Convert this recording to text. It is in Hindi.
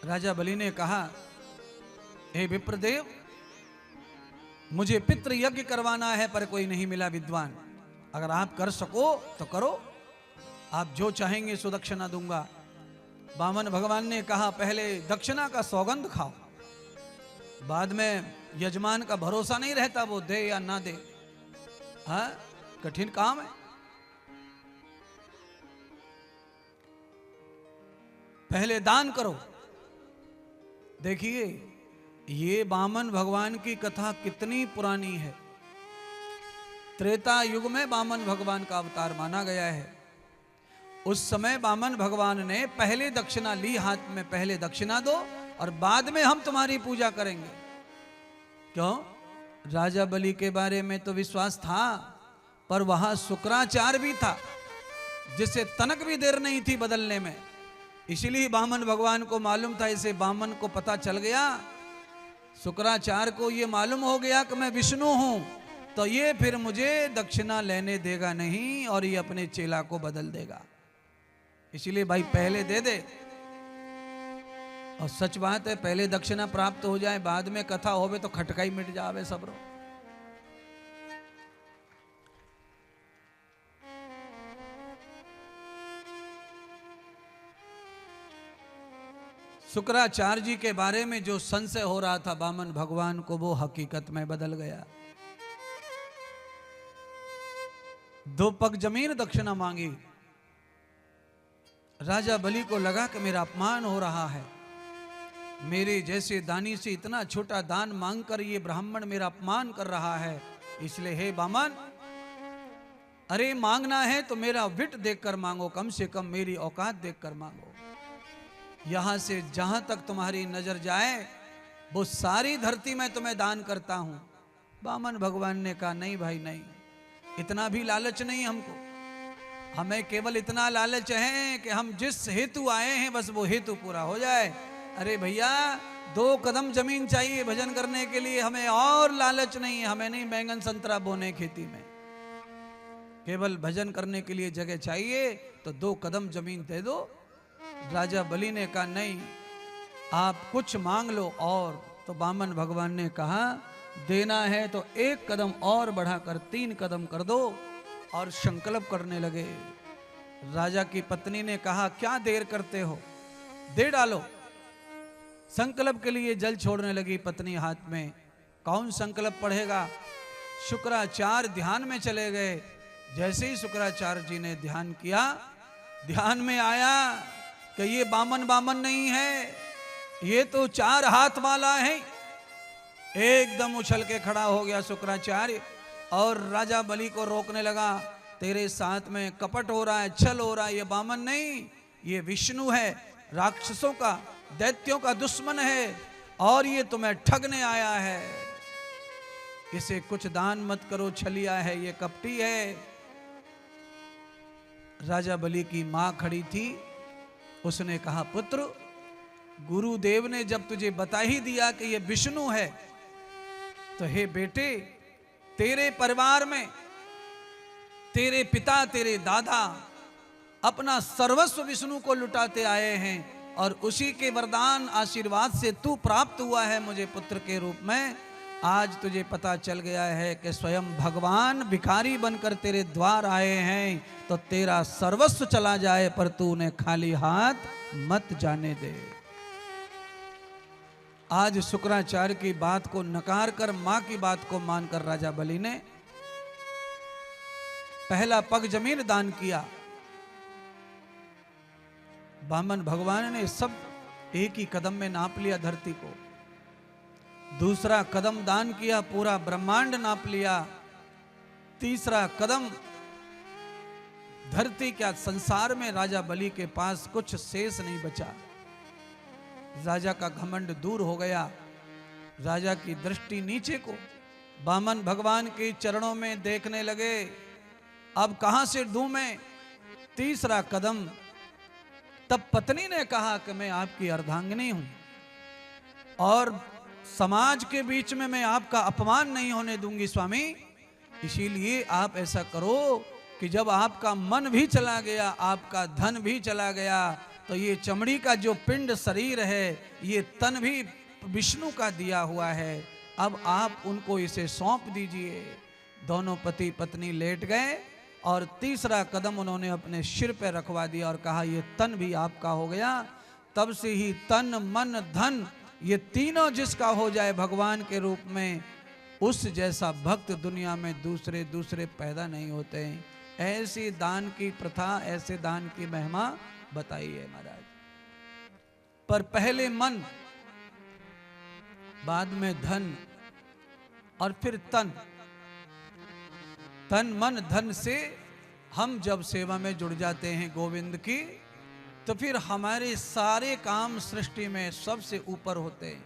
राजा बलि ने कहा, हे विप्रदेव, मुझे पितृ यज्ञ करवाना है पर कोई नहीं मिला विद्वान। अगर आप कर सको तो करो, आप जो चाहेंगे सो दक्षिणा दूंगा। वामन भगवान ने कहा, पहले दक्षिणा का सौगंध खाओ, बाद में यजमान का भरोसा नहीं रहता वो दे या ना दे। हाँ, कठिन काम है। पहले दान करो। देखिए, ये वामन भगवान की कथा कितनी पुरानी है। त्रेता युग में वामन भगवान का अवतार माना गया है। उस समय वामन भगवान ने पहले दक्षिणा ली हाथ में, पहले दक्षिणा दो और बाद में हम तुम्हारी पूजा करेंगे। क्यों? राजा बलि के बारे में तो विश्वास था, पर वहां शुक्राचार्य भी था जिससे तनक भी देर नहीं थी बदलने में। इसलिए वामन भगवान को मालूम था, इसे वामन को पता चल गया, शुक्राचार्य को ये मालूम हो गया कि मैं विष्णु हूं, तो ये फिर मुझे दक्षिणा लेने देगा नहीं और ये अपने चेला को बदल देगा। इसलिए भाई पहले दे दे। और सच बात है, पहले दक्षिणा प्राप्त हो जाए, बाद में कथा होवे तो खटकाई मिट जावे सबरो। शुक्राचार्य जी के बारे में जो संशय हो रहा था वामन भगवान को, वो हकीकत में बदल गया। 2 पग जमीन दक्षिणा मांगी। राजा बलि को लगा कि मेरा अपमान हो रहा है, मेरे जैसे दानी से इतना छोटा दान मांगकर ये ब्राह्मण मेरा अपमान कर रहा है। इसलिए हे वामन, अरे मांगना है तो मेरा विट देखकर मांगो, कम से कम मेरी औकात देखकर मांगो। यहां से जहां तक तुम्हारी नजर जाए वो सारी धरती में तुम्हें दान करता हूं। वामन भगवान ने कहा, नहीं भाई नहीं, इतना भी लालच नहीं हमको। हमें केवल इतना लालच है कि हम जिस हेतु आए हैं बस वो हेतु पूरा हो जाए। अरे भैया, 2 कदम जमीन चाहिए भजन करने के लिए, हमें और लालच नहीं है। हमें नहीं बैंगन संतरा बोने खेती में, केवल भजन करने के लिए जगह चाहिए, तो 2 कदम जमीन दे दो। राजा बलि ने कहा, नहीं, आप कुछ मांग लो और। तो वामन भगवान ने कहा, देना है तो 1 कदम और बढ़ाकर 3 कदम कर दो, और संकल्प करने लगे। राजा की पत्नी ने कहा, क्या देर करते हो, दे डालो। संकल्प के लिए जल छोड़ने लगी पत्नी हाथ में। कौन संकल्प पढ़ेगा? शुक्राचार्य ध्यान में चले गए। जैसे ही शुक्राचार्य जी ने ध्यान किया, ध्यान में आया कि ये वामन नहीं है, ये तो 4 हाथ वाला है। एकदम उछल के खड़ा हो गया शुक्राचार्य और राजा बलि को रोकने लगा। तेरे साथ में कपट हो रहा है, छल हो रहा है, ये वामन नहीं, ये विष्णु है, राक्षसों का, दैत्यों का दुश्मन है और ये तुम्हें ठगने आया है। इसे कुछ दान मत करो, छलिया है, ये कपटी है। राजा बलि की मां खड़ी थी, उसने कहा, पुत्र, गुरुदेव ने जब तुझे बता ही दिया कि ये विष्णु है, तो हे बेटे, तेरे परिवार में तेरे पिता, तेरे दादा अपना सर्वस्व विष्णु को लुटाते आए हैं और उसी के वरदान आशीर्वाद से तू प्राप्त हुआ है मुझे पुत्र के रूप में। आज तुझे पता चल गया है कि स्वयं भगवान भिखारी बनकर तेरे द्वार आए हैं, तो तेरा सर्वस्व चला जाए पर तू उन्हें खाली हाथ मत जाने दे। आज शुक्राचार्य की बात को नकार कर मां की बात को मानकर राजा बलि ने पहला पग जमीन दान किया। वामन भगवान ने सब एक ही कदम में नाप लिया धरती को। दूसरा कदम दान किया, पूरा ब्रह्मांड नाप लिया। तीसरा कदम, धरती क्या संसार में राजा बलि के पास कुछ शेष नहीं बचा। राजा का घमंड दूर हो गया। राजा की दृष्टि नीचे को वामन भगवान के चरणों में देखने लगे। अब कहां से दूं मैं? तीसरा कदम। तब पत्नी ने कहा कि मैं आपकी अर्धांगिनी हूं और समाज के बीच में मैं आपका अपमान नहीं होने दूंगी स्वामी। इसीलिए आप ऐसा करो कि जब आपका मन भी चला गया, आपका धन भी चला गया, तो ये चमड़ी का जो पिंड शरीर है ये तन भी विष्णु का दिया हुआ है, अब आप उनको इसे सौंप दीजिए। दोनों पति पत्नी लेट गए और तीसरा कदम उन्होंने अपने सिर पे रखवा दिया और कहा ये तन भी आपका हो गया। तब से ही तन मन धन ये तीनों जिसका हो जाए भगवान के रूप में, उस जैसा भक्त दुनिया में दूसरे दूसरे पैदा नहीं होते हैं। ऐसी दान की प्रथा, ऐसे दान की महिमा बताई है महाराज। पर पहले मन, बाद में धन और फिर तन। तन मन धन से हम जब सेवा में जुड़ जाते हैं गोविंद की, तो फिर हमारे सारे काम सृष्टि में सबसे ऊपर होते हैं।